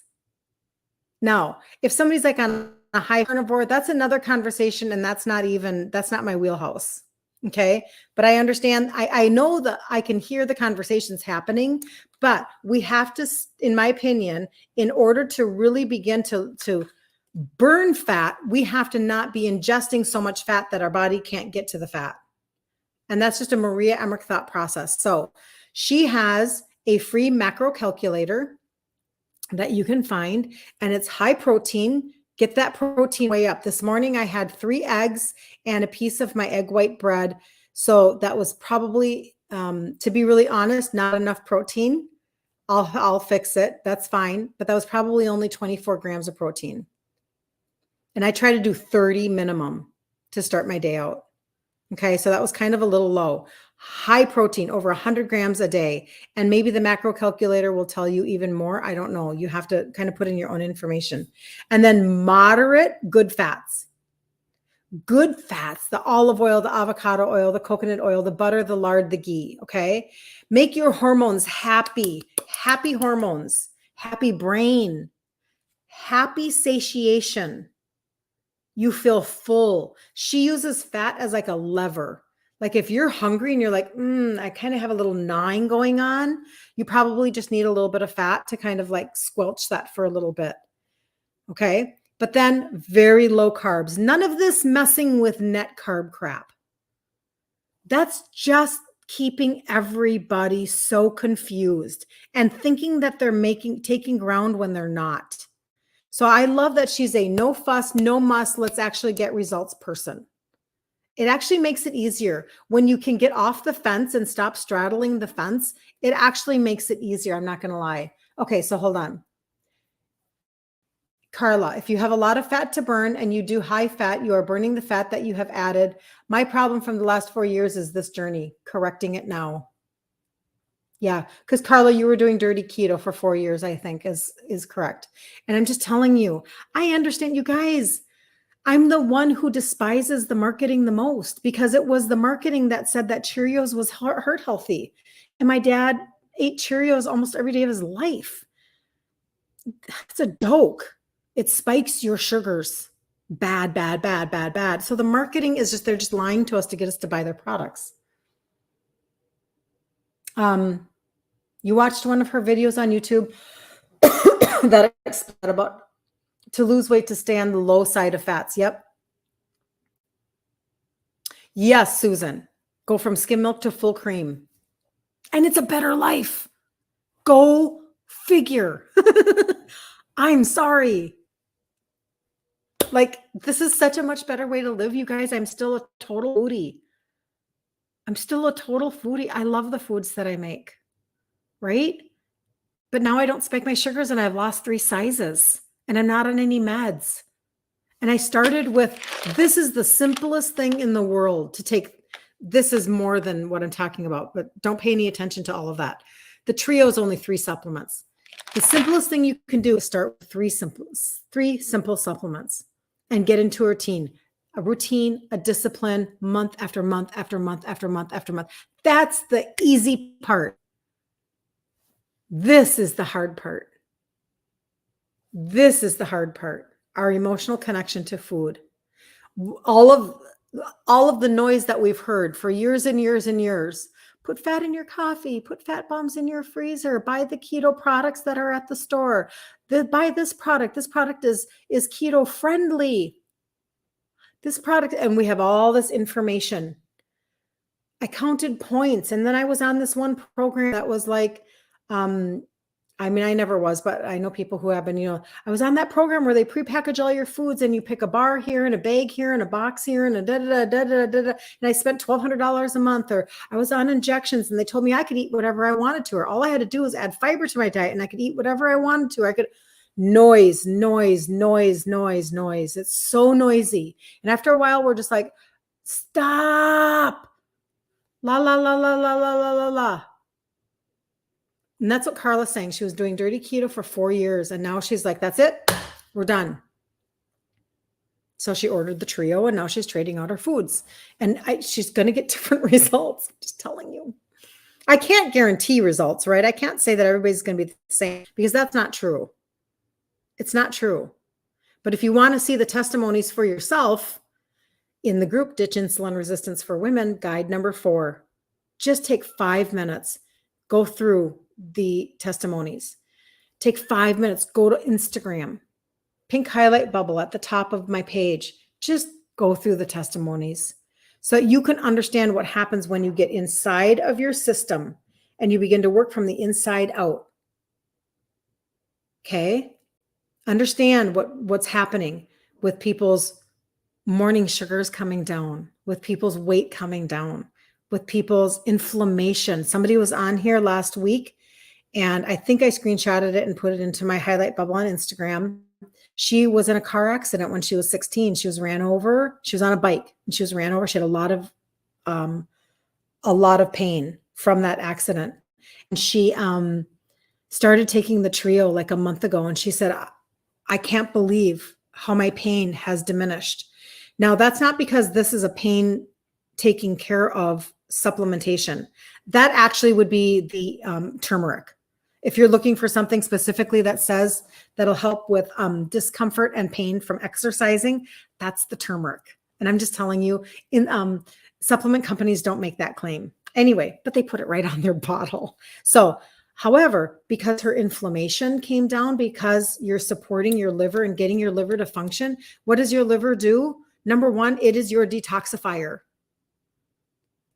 Now, if somebody's like on a high carnivore, that's another conversation. And that's not my wheelhouse. Okay. But I understand, I know that I can hear the conversations happening, but we have to, in my opinion, in order to really begin to burn fat, we have to not be ingesting so much fat that our body can't get to the fat. And that's just a Maria Emmerich thought process. So she has a free macro calculator that you can find, and it's high protein. Get that protein way up. This morning I had 3 eggs and a piece of my egg white bread. So that was probably, to be really honest, not enough protein. I'll fix it. That's fine. But that was probably only 24 grams of protein. And I try to do 30 minimum to start my day out. Okay. So that was kind of a little low. High protein, over 100 grams a day. And maybe the macro calculator will tell you even more. I don't know. You have to kind of put in your own information. And then moderate good fats. Good fats, the olive oil, the avocado oil, the coconut oil, the butter, the lard, the ghee. Okay. Make your hormones happy hormones, happy brain, happy satiation. You feel full. She uses fat as like a lever. Like if you're hungry and you're like, I kind of have a little gnawing going on, you probably just need a little bit of fat to kind of like squelch that for a little bit. Okay. But then very low carbs. None of this messing with net carb crap. That's just keeping everybody so confused and thinking that they're taking ground when they're not. So I love that she's a no fuss, no muss, let's actually get results person. It actually makes it easier when you can get off the fence and stop straddling the fence. It actually makes it easier. I'm not going to lie. Okay. So hold on. Carla, if you have a lot of fat to burn and you do high fat, you are burning the fat that you have added. My problem from the last 4 years is this journey, correcting it now. Yeah, because Carla, you were doing dirty keto for 4 years, I think is correct. And I'm just telling you, I understand you guys. I'm the one who despises the marketing the most because it was the marketing that said that Cheerios was heart healthy. And my dad ate Cheerios almost every day of his life. It's a joke. It spikes your sugars. Bad, bad, bad, bad, bad. So the marketing is just, they're just lying to us to get us to buy their products. You watched one of her videos on YouTube that explained about to lose weight to stay on the low side of fats. Yep. Yes, Susan. Go from skim milk to full cream. And it's a better life. Go figure. I'm sorry. Like, this is such a much better way to live, you guys. I'm still a total foodie. I love the foods that I make, right? But now I don't spike my sugars and I've lost 3 sizes and I'm not on any meds. And I started with, this is the simplest thing in the world to take. This is more than what I'm talking about, but don't pay any attention to all of that. The trio is only 3 supplements. The simplest thing you can do is start with 3 simple supplements and get into a routine, a discipline, month after month after month after month after month. That's the easy part. This is the hard part. This is the hard part. Our emotional connection to food. All of the noise that we've heard for years and years and years. Put fat in your coffee, put fat bombs in your freezer, buy the keto products that are at the store. Buy this product. This product is keto friendly. This product, and we have all this information. I counted points, and then I was on this one program that was like, I mean, I never was, but I know people who have been, I was on that program where they prepackage all your foods and you pick a bar here and a bag here and a box here and a da-da-da-da-da-da-da. And I spent $1,200 a month, or I was on injections and they told me I could eat whatever I wanted to, or all I had to do was add fiber to my diet and I could eat whatever I wanted to. I could noise. It's so noisy. And after a while, we're just like, Stop. La, la, la, la, la, la, la, la, la. And that's what Carla's saying. She was doing dirty keto for 4 years. And now she's like, that's it. We're done. So she ordered the trio and now she's trading out her foods. And she's going to get different results. I'm just telling you. I can't guarantee results, right? I can't say that everybody's going to be the same because that's not true. It's not true. But if you want to see the testimonies for yourself in the group Ditch Insulin Resistance for Women, guide number 4, just take 5 minutes, go through the testimonies. Take 5 minutes, go to Instagram, pink highlight bubble at the top of my page. Just go through the testimonies so you can understand what happens when you get inside of your system and you begin to work from the inside out. Okay? Understand what's happening with people's morning sugars coming down, with people's weight coming down, with people's inflammation. Somebody was on here last week, and I think I screenshotted it and put it into my highlight bubble on Instagram. She was in a car accident when she was 16. She was ran over. She was on a bike and she was ran over. She had a lot of pain from that accident. And she started taking the trio like a month ago. And she said, I can't believe how my pain has diminished. Now, that's not because this is a pain taking care of supplementation. That actually would be the turmeric. If you're looking for something specifically that says that'll help with discomfort and pain from exercising, that's the turmeric. And I'm just telling you, in supplement companies don't make that claim anyway, but they put it right on their bottle. So, however, because her inflammation came down, because you're supporting your liver and getting your liver to function, what does your liver do? Number 1, it is your detoxifier.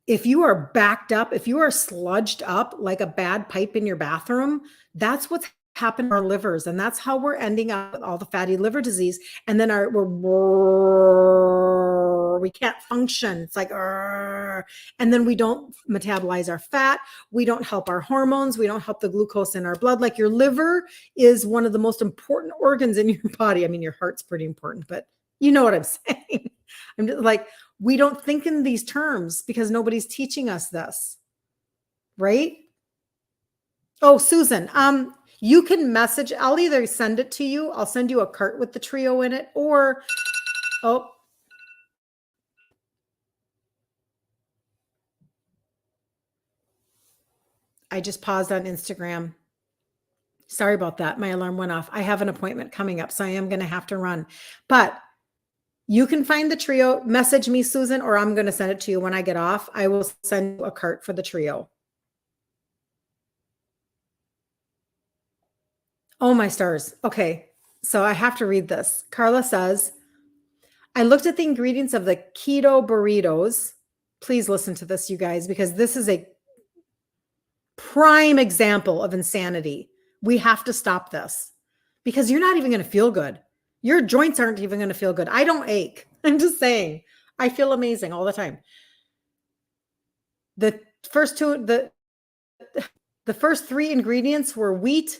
If you are backed up, if you are sludged up like a bad pipe in your bathroom, that's what's happened to our livers. And that's how we're ending up with all the fatty liver disease. And then we can't function. It's like, and then we don't metabolize our fat. We don't help our hormones. We don't help the glucose in our blood. Like, your liver is one of the most important organs in your body. I mean, your heart's pretty important, but you know what I'm saying. I'm just like, we don't think in these terms because nobody's teaching us this, right? Oh, Susan, you can message. I'll either send it to you. I'll send you a cart with the trio in it, or, oh, I just paused on Instagram. Sorry about that. My alarm went off. I have an appointment coming up, so I am going to have to run. But you can find the trio. Message me, Susan, or I'm going to send it to you when I get off. I will send you a cart for the trio. Oh, my stars. Okay. So I have to read this. Carla says, I looked at the ingredients of the keto burritos. Please listen to this, you guys, because this is a prime example of insanity. We have to stop this because you're not even going to feel good. Your joints aren't even going to feel good. I don't ache. I'm just saying, I feel amazing all the time. The first 3 ingredients were wheat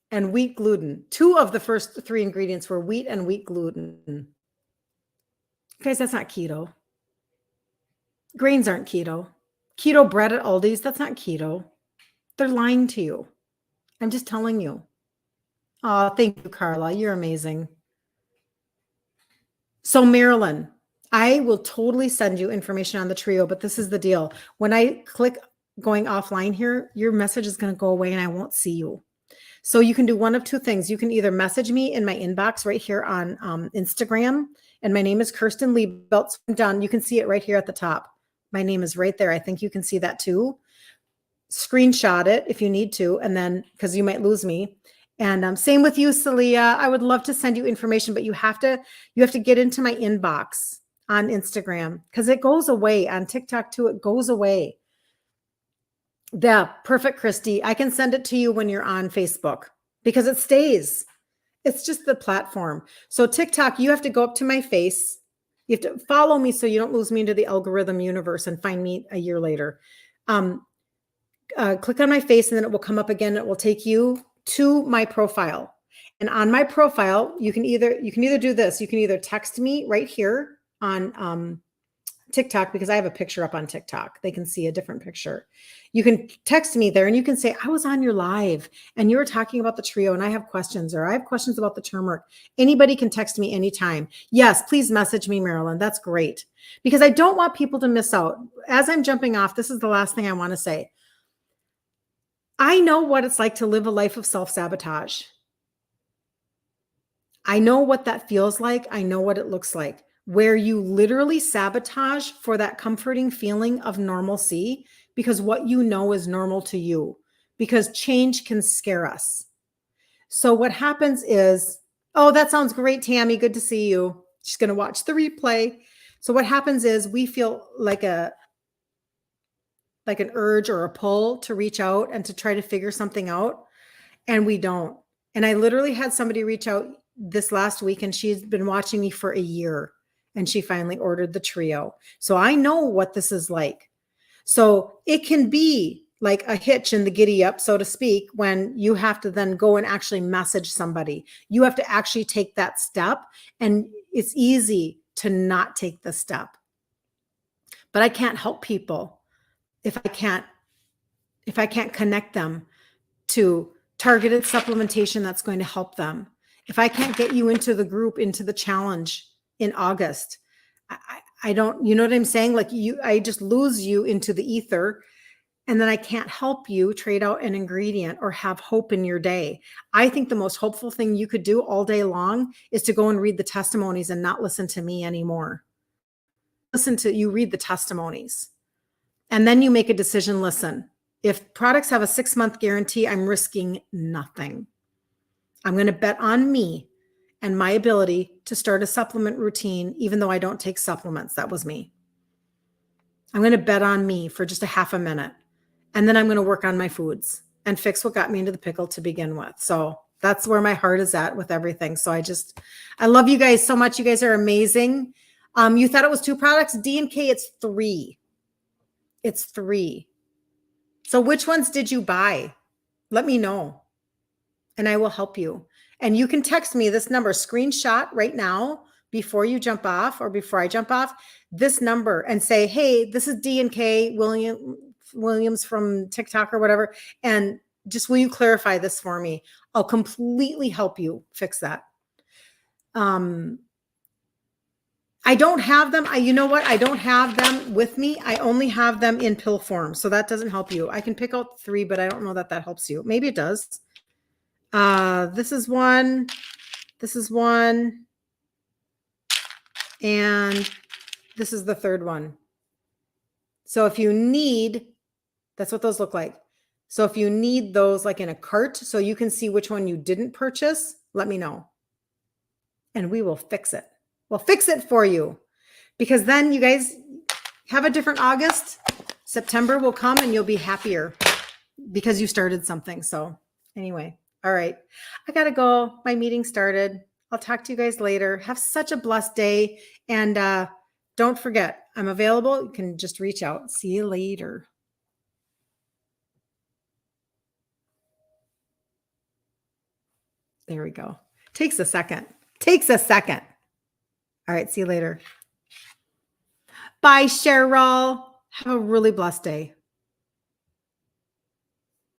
and wheat gluten. 2 of the first 3 ingredients were wheat and wheat gluten. Guys, that's not keto. Grains aren't keto. Keto bread at Aldi's, that's not keto. They're lying to you. I'm just telling you. Oh, thank you, Carla. You're amazing. So, Marilyn, I will totally send you information on the trio, but this is the deal. When I click going offline here, your message is going to go away and I won't see you. So you can do one of 2 things. You can either message me in my inbox right here on Instagram, and my name is Kirsten Liebelt. So I'm done. You can see it right here at the top. My name is right there. I think you can see that too. Screenshot it if you need to, and then, because you might lose me. And same with you, Celia. I would love to send you information, but you have to get into my inbox on Instagram because it goes away. On TikTok too, it goes away. Yeah, perfect, Christy. I can send it to you when you're on Facebook because it stays. It's just the platform. So TikTok, you have to go up to my face. You have to follow me so you don't lose me into the algorithm universe and find me a year later. Click on my face and then it will come up again. It will take you to my profile. And on my profile, you can either do this. You can either text me right here on TikTok, because I have a picture up on TikTok. They can see a different picture. You can text me there and you can say, I was on your live and you were talking about the trio and I have questions, or I have questions about the turmeric. Anybody can text me anytime. Yes, please message me, Marilyn. That's great. Because I don't want people to miss out. As I'm jumping off, this is the last thing I want to say. I know what it's like to live a life of self-sabotage. I know what that feels like. I know what it looks like, where you literally sabotage for that comforting feeling of normalcy because what you know is normal to you, because change can scare us. So what happens is, oh, that sounds great, Tammy. Good to see you. She's going to watch the replay. So what happens is we feel like an urge or a pull to reach out and to try to figure something out. And we don't. And I literally had somebody reach out this last week and she's been watching me for a year and she finally ordered the trio. So I know what this is like. So it can be like a hitch in the giddy up, so to speak, when you have to then go and actually message somebody. You have to actually take that step, and it's easy to not take the step. But I can't help people if I can't connect them to targeted supplementation that's going to help them. If I can't get you into the group, into the challenge in August, I don't, you know what I'm saying? Like I just lose you into the ether, and then I can't help you trade out an ingredient or have hope in your day. I think the most hopeful thing you could do all day long is to go and read the testimonies and not listen to me anymore. You read the testimonies, and then you make a decision. Listen, if products have a 6-month guarantee, I'm risking nothing. I'm going to bet on me and my ability to start a supplement routine, even though I don't take supplements. That was me. I'm going to bet on me for just a half a minute. And then I'm going to work on my foods and fix what got me into the pickle to begin with. So that's where my heart is at with everything. So I love you guys so much. You guys are amazing. You thought it was 2 products? D&K, it's 3. It's 3. So which ones did you buy? Let me know and I will help you. And you can text me this number, screenshot right now before you jump off or before I jump off, this number, and say, hey, this is D&K Williams from TikTok or whatever. And just, will you clarify this for me? I'll completely help you fix that. I don't have them. You know what? I don't have them with me. I only have them in pill form. So that doesn't help you. I can pick out 3, but I don't know that helps you. Maybe it does. This is one. This is one. And this is the 3rd one. So if you need, that's what those look like. So if you need those like in a cart so you can see which one you didn't purchase, let me know. And we will fix it. We'll fix it for you, because then you guys have a different August. September will come and you'll be happier because you started something. So anyway, all right. I got to go. My meeting started. I'll talk to you guys later. Have such a blessed day. And don't forget, I'm available. You can just reach out. See you later. There we go. Takes a second. All right. See you later. Bye, Cheryl. Have a really blessed day.